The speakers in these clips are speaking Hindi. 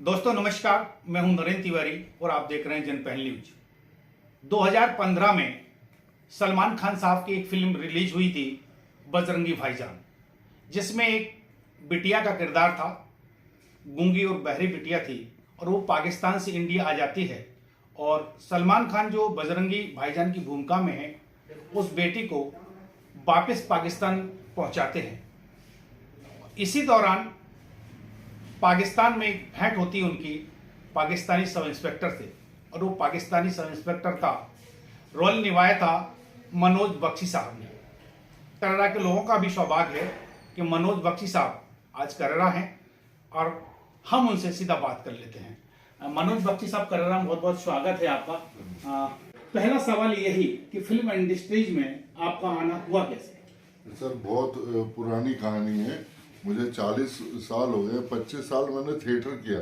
दोस्तों नमस्कार, मैं हूं नरेंद्र तिवारी और आप देख रहे हैं जनपहल न्यूज। 2015 में सलमान खान साहब की एक फिल्म रिलीज हुई थी बजरंगी भाईजान, जिसमें एक बिटिया का किरदार था। गूंगी और बहरी बिटिया थी और वो पाकिस्तान से इंडिया आ जाती है और सलमान खान जो बजरंगी भाईजान की भूमिका में है उस बेटी को वापस पाकिस्तान पहुंचाते हैं। इसी दौरान पाकिस्तान में एक भेंट होती है उनकी पाकिस्तानी सब इंस्पेक्टर से, और वो पाकिस्तानी सब इंस्पेक्टर का रोल निभाया था मनोज बख्शी साहब ने। कनाडा के लोगों का भी सौभाग्य है कि मनोज बख्शी साहब आज कनाडा हैं और हम उनसे सीधा बात कर लेते हैं। मनोज बख्शी साहब, कनाडा में बहुत बहुत स्वागत है आपका। पहला सवाल यही कि फिल्म इंडस्ट्रीज में आपका आना हुआ कैसे? सर, बहुत पुरानी कहानी है। मुझे 40 साल हो गए। 25 साल मैंने थिएटर किया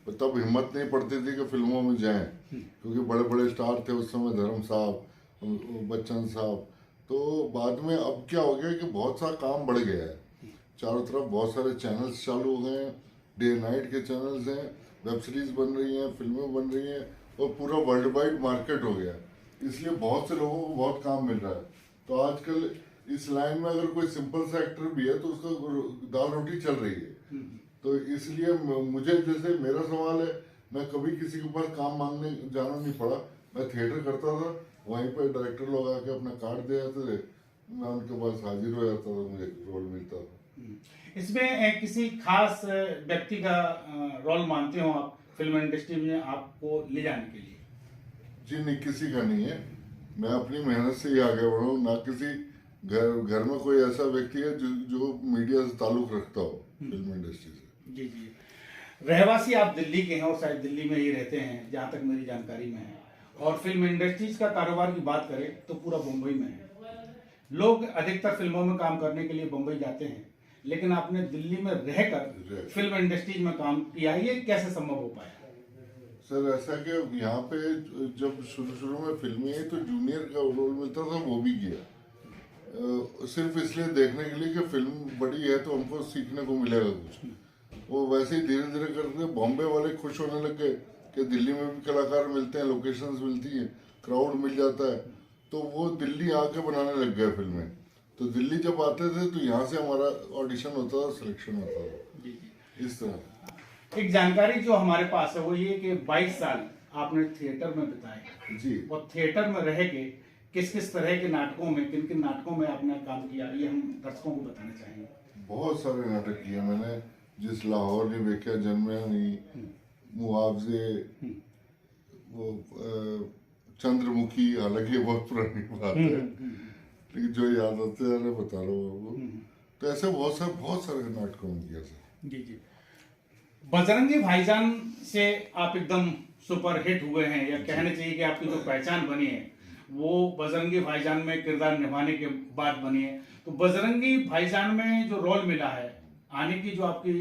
और तब हिम्मत नहीं पड़ती थी कि फिल्मों में जाएं, क्योंकि बड़े बड़े स्टार थे उस समय, धर्म साहब, बच्चन साहब। तो बाद में अब क्या हो गया कि बहुत सा काम बढ़ गया है, चारों तरफ बहुत सारे चैनल्स चालू हो गए हैं, डे नाइट के चैनल्स हैं, वेब सीरीज बन रही हैं, फिल्में बन रही हैं और पूरा वर्ल्ड वाइड मार्केट हो गया, इसलिए बहुत से लोगों को बहुत काम मिल रहा है। तो आजकल इस लाइन में अगर कोई सिंपल सा एक्टर भी है तो उसका दाल रोटी चल रही है। तो इसलिए मुझे, जैसे मेरा सवाल है, मैं कभी किसी के पास काम मांगने जाना नहीं पड़ा। मैं थिएटर करता था, वहीं पे डायरेक्टर लोग आके अपना कार्ड दे जाते थे, मैं उनके पास हाजिर हो जाता था, मुझे रोल मिलता था। इसमें किसी खास व्यक्ति का रोल मानते हो आप फिल्म इंडस्ट्री में आपको ले जाने के लिए? जी नहीं, किसी का नहीं है। मैं अपनी मेहनत से ही आगे बढ़ा हूँ, ना किसी घर में कोई ऐसा व्यक्ति है जो मीडिया से ताल्लुक रखता हो फिल्म इंडस्ट्री से। जी जी। रहवासी आप दिल्ली के हैं और शायद दिल्ली में ही रहते हैं, जहाँ तक मेरी जानकारी में है। और फिल्म इंडस्ट्रीज का कारोबार की बात करें तो पूरा मुंबई में है। लोग अधिकतर फिल्मों में काम करने के लिए मुंबई जाते हैं, लेकिन आपने दिल्ली में रहकर फिल्म इंडस्ट्रीज में काम किया, ये कैसे संभव हो पाया? सर, ऐसा कि यहाँ पे जब शुरू में फिल्में आई तो जूनियर का रोल मिलता था, वो भी किया, सिर्फ इसलिए देखने के लिए कि फिल्म बड़ी है तो हमको सीखने को मिलेगा कुछ। वो वैसे ही धीरे धीरे करते बॉम्बे वाले खुश होने लग गए कि दिल्ली में भी कलाकार मिलते हैं, लोकेशंस मिलती हैं, क्राउड मिल जाता है, तो वो दिल्ली आके बनाने लग गए फिल्में। तो दिल्ली जब आते थे तो यहाँ से हमारा ऑडिशन होता था, सिलेक्शन होता था, इस तरह। एक जानकारी जो हमारे पास है वो ये कि 22 साल आपने थिएटर में बिताए जी। और थिएटर में रह के किस किस तरह के नाटकों में, किन किन नाटकों में आपने काम किया, ये हम दर्शकों को बताना चाहेंगे। बहुत सारे नाटक किए मैंने, जिस लाहौर ने वेख्या जन्मे नहीं, मुआवजे, वो चंद्रमुखी, हालांकि बहुत पुरानी बात है लेकिन जो याद आते हैं बता रहा हूँ आपको। तो ऐसे बहुत सारे नाटकों में किया था। जी जी। बजरंगी भाईजान से आप एकदम सुपर हिट हुए हैं, या कहना चाहिए कि आपकी जो पहचान बनी है वो बजरंगी भाईजान में किरदार निभाने के बाद बनी है। तो बजरंगी भाईजान में जो रोल मिला है, आने की जो आपकी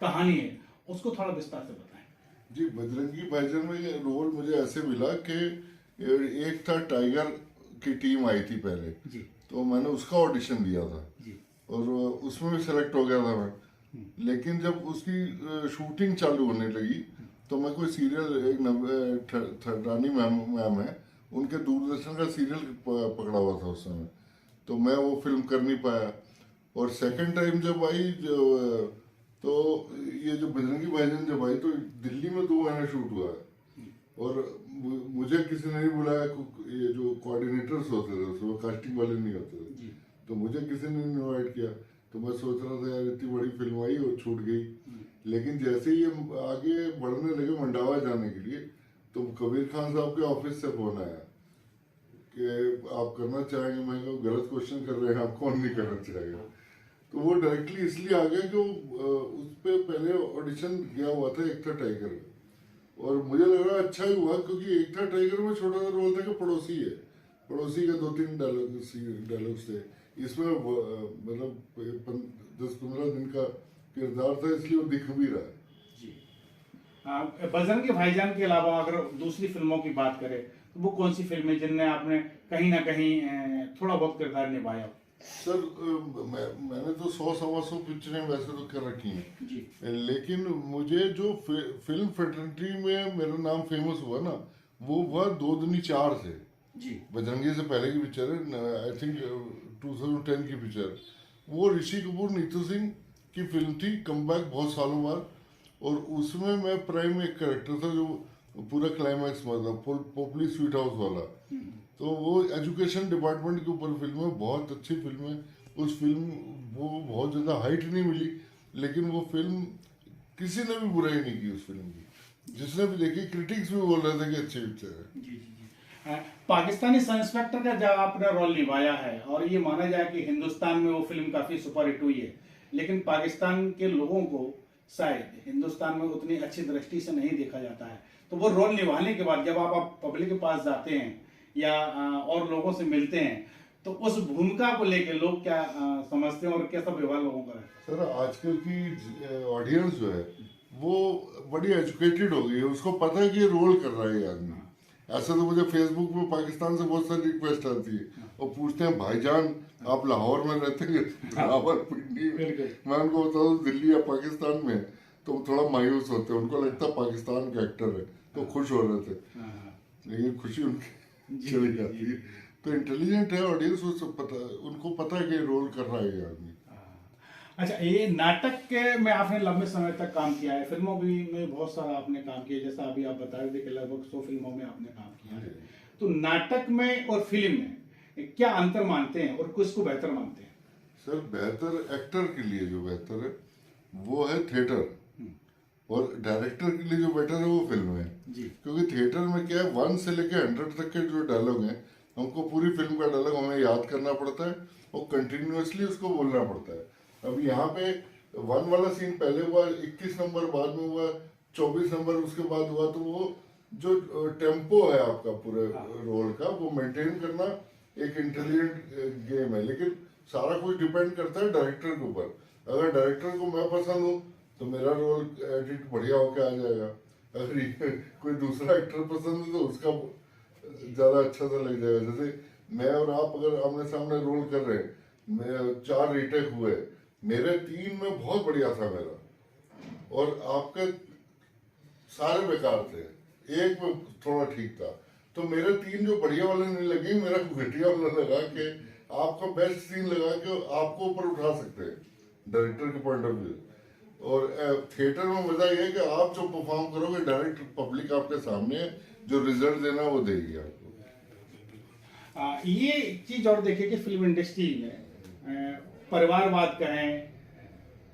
कहानी है, उसको थोड़ा विस्तार से बताएं। जी, बजरंगी भाईजान में ये रोल मुझे ऐसे मिला कि एक था टाइगर की टीम आई थी पहले जी, तो मैंने उसका ऑडिशन दिया था जी, और उसमें भी सेलेक्ट हो गया था मैं। लेकिन जब उसकी शूटिंग चालू होने लगी तो मैं कोई सीरियल, एक ठरानी मैम है, उनके दूरदर्शन का सीरियल पकड़ा हुआ था उस समय, तो मैं वो फिल्म कर नहीं पाया। और सेकंड टाइम जब आई तो ये जो बजरंगी भाईजान जब आई तो दिल्ली में 2 महीने शूट हुआ है और मुझे किसी ने नहीं बुलाया। ये जो कोऑर्डिनेटर्स होते थे उसमें कास्टिंग वाले नहीं होते थे, तो मुझे किसी ने इन्वाइट किया। तो मैं सोच रहा था यार इतनी बड़ी फिल्म आई और छूट गई। लेकिन जैसे ही ये आगे बढ़ने लगे मंडावा जाने के लिए, तो कबीर खान साहब के ऑफिस से फोन आया कि आप करना चाहेंगे। मैं कहा गलत क्वेश्चन कर रहे हैं आप, कौन नहीं करना चाहेगा। तो वो डायरेक्टली इसलिए आ गया कि उस पर पहले ऑडिशन किया हुआ था एक था टाइगर, और मुझे लग रहा अच्छा ही हुआ, क्योंकि एक था टाइगर में छोटा सा रोल था कि पड़ोसी है, पड़ोसी के 2-3 डायलॉग्स थे। इसमें मतलब 10-15 दिन का किरदार था, इसलिए वो दिख भी रहा है जी। बजरंगी भाईजान के अलावा अगर दूसरी फिल्मों की बात करें तो वो कौन सी फिल्में जिनमें आपने कहीं ना कहीं थोड़ा बहुत किरदार निभाया? सर मैंने तो 100-125 पिक्चरें वैसे तो कर रखी हैं जी लेकिन मुझे जो फिल्म फेटर्निटी में मेरा नाम फेमस हुआ ना वो हुआ 2 दूनी 4 से। जी बजरंगी से पहले की पिक्चर है, आई थिंक 2010 की पिक्चर। वो ऋषि कपूर नीतू सिंह की फिल्म थी, कमबैक बहुत सालों बाद। और उसमें मैं प्राइम एक कैरेक्टर था जो पूरा क्लाइमैक्स में था, पोपली स्वीट हाउस वाला। तो वो एजुकेशन डिपार्टमेंट के ऊपर फिल्म है, बहुत अच्छी फिल्म है। उस फिल्म वो बहुत ज़्यादा हाइट नहीं मिली, लेकिन वो फिल्म किसी ने भी बुराई नहीं की उस फिल्म की। जिसने भी देखी, क्रिटिक्स भी बोल रहे थे कि अच्छी पिक्चर है। जी जी। पाकिस्तानी सब इंस्पेक्टर का जब आपने रोल निभाया है और ये माना जाए कि हिंदुस्तान में वो फिल्म काफी सुपरहिट हुई है, लेकिन पाकिस्तान के लोगों को शायद हिंदुस्तान में उतनी अच्छी दृष्टि से नहीं देखा जाता है। तो वो रोल निभाने के बाद जब आप पब्लिक के पास जाते हैं या और लोगों से मिलते हैं, तो उस भूमिका को लेकर लोग क्या समझते हैं और कैसा व्यवहार लोगों का है? सर आजकल की ऑडियंस जो है वो बड़ी एजुकेटेड हो गई है, उसको पता है कि ये रोल कर रहा है ये आदमी। ऐसा तो मुझे फेसबुक पे पाकिस्तान से बहुत सारी रिक्वेस्ट आती है और पूछते हैं भाईजान आप लाहौर में रहते हैं, रावलपिंडी में। मैं उनको बताता हूँ दिल्ली या पाकिस्तान में, तो थोड़ा मायूस होते हैं, उनको लगता है पाकिस्तान का एक्टर है तो खुश हो रहे थे, लेकिन खुशी उनकी चली जाती है। तो इंटेलिजेंट है ऑडियंस, उनको पता है कि रोल कर रहा है ये आदमी। अच्छा, ये नाटक के में आपने लंबे समय तक काम किया है, फिल्मों भी में बहुत सारा आपने काम किया, जैसा अभी आप बता रहे थे कि लगभग 100 फिल्मों में आपने काम किया है। तो नाटक में और फिल्म में क्या अंतर मानते हैं और किसको बेहतर मानते हैं? सर बेहतर एक्टर के लिए जो बेहतर है वो है थिएटर, और डायरेक्टर के लिए जो बेटर है वो फिल्म है। क्योंकि थिएटर में क्या है, 1 से लेकर 100 तक के जो डायलॉग हैं, हमको पूरी फिल्म का डायलॉग हमें याद करना पड़ता है और कंटिन्यूअसली उसको बोलना पड़ता है। अब यहाँ पे 1 वाला सीन पहले हुआ, 21 नंबर बाद में हुआ, 24 नंबर उसके बाद हुआ, तो वो जो टेम्पो है आपका पूरे रोल का वो मेंटेन करना एक इंटेलिजेंट गेम है। लेकिन सारा कुछ डिपेंड करता है डायरेक्टर के ऊपर। अगर डायरेक्टर को मैं पसंद हूँ तो मेरा रोल एडिट बढ़िया होके आ जाएगा, अगर कोई दूसरा एक्टर पसंद है तो उसका ज़्यादा अच्छा सा लग जाएगा। जैसे मैं और आप अगर आमने सामने रोल कर रहे हैं, मैं 4 रीटेक हुए, मेरे 3 में बहुत बढ़िया था मेरा, और आपके सारे बेकार थे, एक में थोड़ा ठीक था। तो मेरे 3 जो बढ़िया वाले नहीं लगे, मेरा घटिया वाला लगा के आपका बेस्ट सीन लगा के आपको ऊपर उठा सकते हैं डायरेक्टर के पॉइंट ऑफ व्यू। और थिएटर में मजा ये है कि आप जो परफॉर्म करोगे डायरेक्ट पब्लिक आपके सामने है, जो रिजल्ट देना वो देगी आपको। ये चीज और देखिए कि फिल्म इंडस्ट्री में परिवारवाद कहें,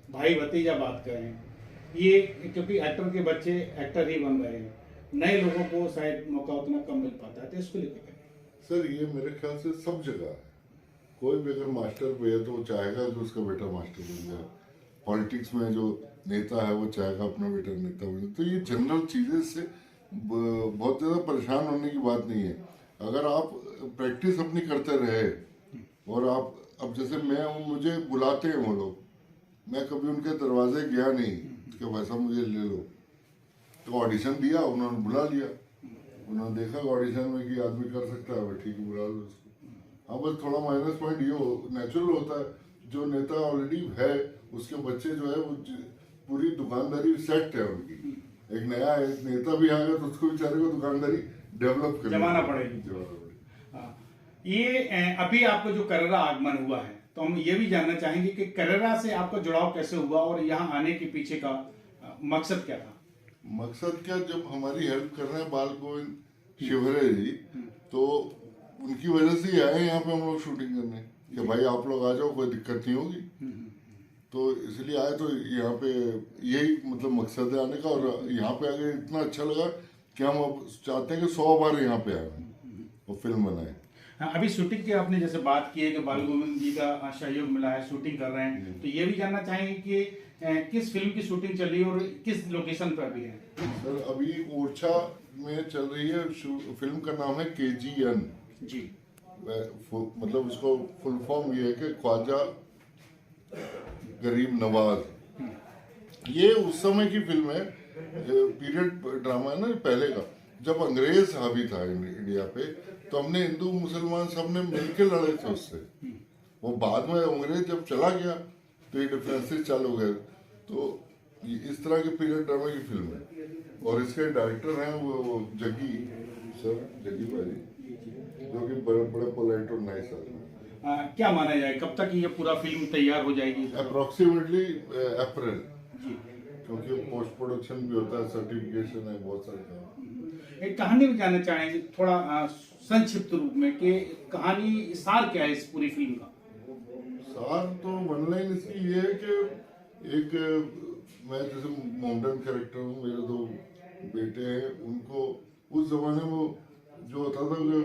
भाई भतीजा बात करें, ये क्योंकि एक्टर के बच्चे एक्टर ही बन रहे हैं, नए लोगों को शायद मौका उतना कम मिल पाता है, तो इसको लेकर सर ये मेरे ख्याल से सब जगह है। कोई भी अगर मास्टर पे है तो वो चाहेगा कि उसका बेटा मास्टर बन जाए। पॉलिटिक्स में जो नेता है वो चाहेगा अपना बेटा नेता बने। तो ये जनरल चीज़ें से बहुत ज़्यादा परेशान होने की बात नहीं है। अगर आप प्रैक्टिस अपनी करते रहे, और आप अब जैसे मैं हूँ, मुझे बुलाते हैं वो लोग, मैं कभी उनके दरवाजे गया नहीं कि वैसा मुझे ले लो, तो ऑडिशन दिया, उन्होंने बुला लिया, उन्होंने देखा ऑडिशन में कि आदमी कर सकता है, ठीक है बुला लो उसको। हाँ बस थोड़ा माइनस पॉइंट ये नेचुरल होता है, जो नेता ऑलरेडी है उसके बच्चे जो है वो पूरी दुकानदारी सेट है उनकी। एक नया एक नेता भी आएगा तो उसको बेचारे को दुकानदारी डेवलप करनी जमाना पड़ेगी। ये अभी आपको जो करेरा आगमन हुआ है, तो हम ये भी जानना चाहेंगे कि करेरा से आपका जुड़ाव कैसे हुआ और यहाँ आने के पीछे का मकसद क्या था? मकसद क्या, जब हमारी हेल्प कर रहे हैं बाल गोविंद शिवहरे जी, तो उनकी वजह से ही आए यहाँ पे हम लोग शूटिंग करने कि भाई आप लोग आ जाओ, कोई दिक्कत नहीं होगी। तो इसलिए आए, तो यहाँ पे यही मतलब मकसद है आने का। और यहाँ पे आके इतना अच्छा लगा कि हम अब चाहते हैं कि 100 बार यहाँ पे आए और फिल्म बनाए। अभी शूटिंग की आपने जैसे बात की है कि बाल गोविंद जी का सहयोग मिला है, शूटिंग कर रहे हैं, तो ये भी जानना चाहेंगे कि किस फिल्म की शूटिंग चल रही है और किस लोकेशन पर भी है? सर अभी ओरछा में चल रही है फिल्म का नाम है KGN जी। मतलब उसको फुल फॉर्म ये है कि ख्वाजा गरीब नवाज। ये उस समय की फिल्म है, पीरियड ड्रामा है ना पहले का, जब अंग्रेज हावी था इंडिया पे, तो हमने हिंदू मुसलमान सबने मिलकर लड़े थे उससे। वो बाद में अंग्रेज जब चला गया तो ये डिफरेंसेस चालू हो गए। तो इस तरह के पीरियड ड्रामा की फिल्म है और इसके डायरेक्टर हैं वो जग्गी भाई, जो कि बड़े पोलाइट और नाइस आदमी। क्या माना जाए कब तक ये पूरा फिल्म तैयार हो जाएगी? अप्रोक्सीमेटली अप्रैल, क्योंकि पोस्ट प्रोडक्शन भी होता है, सर्टिफिकेशन है, बहुत सारे काम। एक कहानी भी जानना चाहेंगे थोड़ा संक्षिप्त रूप में कि कहानी सार क्या है इस पूरी फिल्म का? सार तो वन लाइन इसकी ये है कि एक मैं जैसे मॉडर्न कैरेक्टर हूँ, मेरे दो बेटे हैं, उनको उस जमाने में जो होता था कि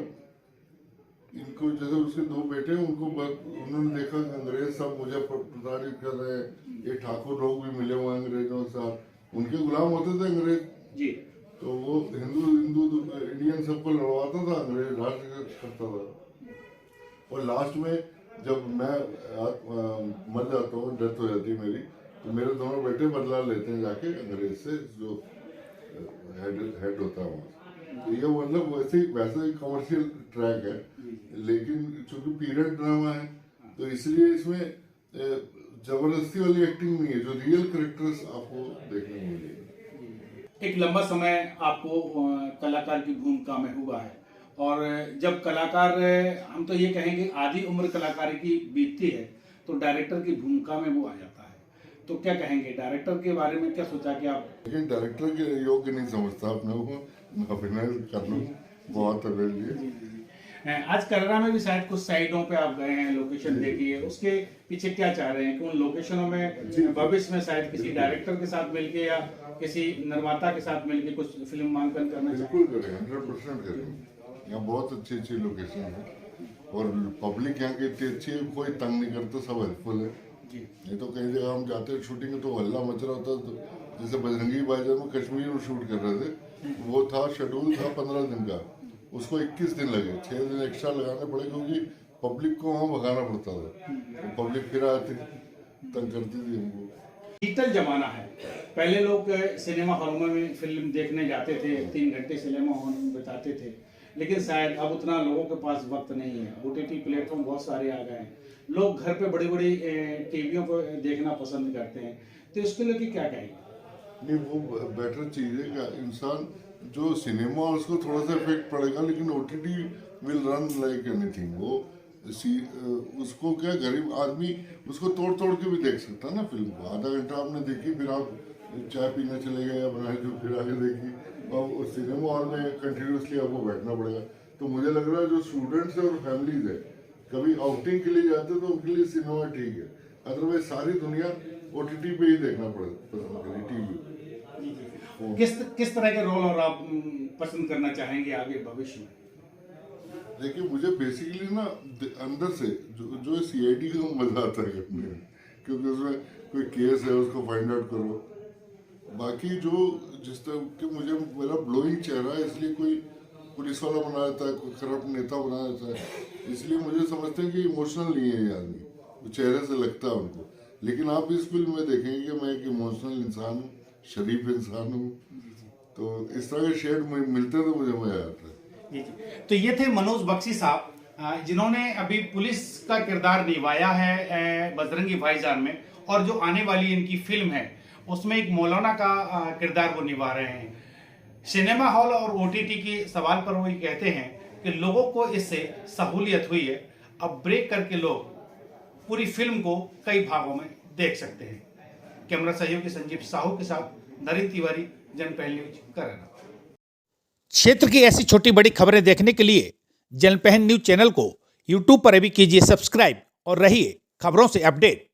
इनको जैसे उसके दो बेटे हैं, उनको उन्होंने देखा कि अंग्रेज सब मुझे प्रताड़ित कर रहे हैं, ये ठाकुर लोग भी मिले हुए अंग्रेजों के साथ, उनके गुलाम होते थे अंग्रेज जी। तो वो हिंदू इंडियन सबको लड़वाता था, अंग्रेज राष्ट्र करता था। और लास्ट में जब मैं मर जाता हूँ, डेथ हो जाती है मेरी, तो मेरे दोनों बेटे बदला लेते हैं जाके अंग्रेज से, जो हेड होता है वहाँ। तो ये मतलब वैसे ही कमर्शियल ट्रैक है, लेकिन चूंकि पीरियड ड्रामा है तो इसलिए इसमें जबरदस्ती वाली एक्टिंग नहीं है, जो रियल कैरेक्टर्स आपको देखने को मिलेंगे। एक लंबा समय आपको कलाकार की भूमिका में हुआ है और जब कलाकार, हम तो ये कहेंगे आधी उम्र कलाकारी की बीतती है तो डायरेक्टर की भूमिका में वो आ जाता है, तो क्या कहेंगे डायरेक्टर के बारे में? क्या सोचा कि आप? लेकिन डायरेक्टर के योग्य नहीं समझता अपने को, अभिनय कर लूँ बहुत है मेरे लिए। आज कररा में भी शायद कुछ साइडों पे आप गए हैं, लोकेशन देखी है, उसके पीछे क्या चाह रहे हैं कि उन लोकेशनों में भविष्य में शायद किसी डायरेक्टर के साथ मिलके या किसी निर्माता के साथ मिलके कुछ फिल्म मांकन करना चाहिए? बिल्कुल करें, 100% करें। यहाँ बहुत अच्छी लोकेशन है और पब्लिक यहाँ की इतनी अच्छी है, कोई तंग नहीं करता, सब हेल्पफुल है। नहीं तो कई जगह हम जाते हैं शूटिंग तो हल्ला मच रहा होता, तो जैसे बजरंगी भाईजान में कश्मीर में शूट कर रहे थे, वो था शेड्यूल था 15 दिन का, उसको 21 दिन लगे, 6 दिन एक्स्ट्रा लगाने पड़े क्योंकि पब्लिक को वहाँ भगाना पड़ता था, तो पब्लिक फिर आती तंग करती थी हमको। डिजिटल जमाना है, पहले लोग सिनेमा हॉल में फिल्म देखने जाते थे, 3 घंटे सिनेमा हॉल में बिताते थे, लेकिन शायद अब उतना लोगों के पास वक्त नहीं है। OTT प्लेटफॉर्म बहुत सारे आ गए हैं, लोग घर पे बड़ी बड़ी टीवियों पर देखना पसंद करते हैं, तो इसके लिए क्या कहेंगे? नहीं, वो बेटर चीज़ है कि इंसान जो सिनेमा उसको थोड़ा सा इफेक्ट पड़ेगा, लेकिन OTT will run like anything. वो उसको क्या गरीब आदमी उसको तोड़ के भी देख सकता है ना फिल्म को। आधा घंटा आपने देखी, फिर आप चाय पीने चले गए या बनाए जो फिर आगे देखी, और सिनेमा हॉल में कंटिन्यूसली आपको बैठना पड़ेगा। तो मुझे लग रहा है जो स्टूडेंट्स है और फैमिलीज है, कभी आउटिंग के लिए जाते तो उनके लिए सिनेमा ठीक है, अदरवाइज सारी दुनिया OTT पे ही देखना पसंद करे, टीवी। किस तरह के रोल और आप पसंद करना चाहेंगे आगे भविष्य में? देखिए, मुझे बेसिकली ना अंदर से जो CID का मजा आता है करने में, क्योंकि उसमें कोई केस है उसको फाइंड आउट करो। बाकी जो जिस तरह कि मुझे मेरा ब्लोइंग चेहरा है, इसलिए कोई पुलिस वाला बना देता है, कोई करप्ट नेता बना देता है, इसलिए मुझे समझते हैं कि इमोशनल नहीं है ये आदमी, तो चेहरे से लगता है उनको। लेकिन आप इस फिल्म में देखेंगे कि मैं एक इमोशनल इंसान हूँ, शरीफ इंसान हूँ, तो इस तरह के शेड मिलते तो मुझे मजा आता है। जी। तो ये थे मनोज बख्शी साहब, जिन्होंने अभी पुलिस का किरदार निभाया है बजरंगी भाईजान में, और जो आने वाली इनकी फिल्म है उसमें एक मौलाना का किरदार वो निभा रहे हैं। सिनेमा हॉल और OTT के सवाल पर वो ये कहते हैं कि लोगों को इससे सहूलियत हुई है, अब ब्रेक करके लोग पूरी फिल्म को कई भागों में देख सकते हैं। कैमरा सहयोगी संजीव साहू के साथ नरेंद्र तिवारी, जनपहल न्यूज, कररा। क्षेत्र की ऐसी छोटी बड़ी खबरें देखने के लिए जनपहल न्यूज चैनल को YouTube पर अभी कीजिए सब्सक्राइब और रहिए खबरों से अपडेट।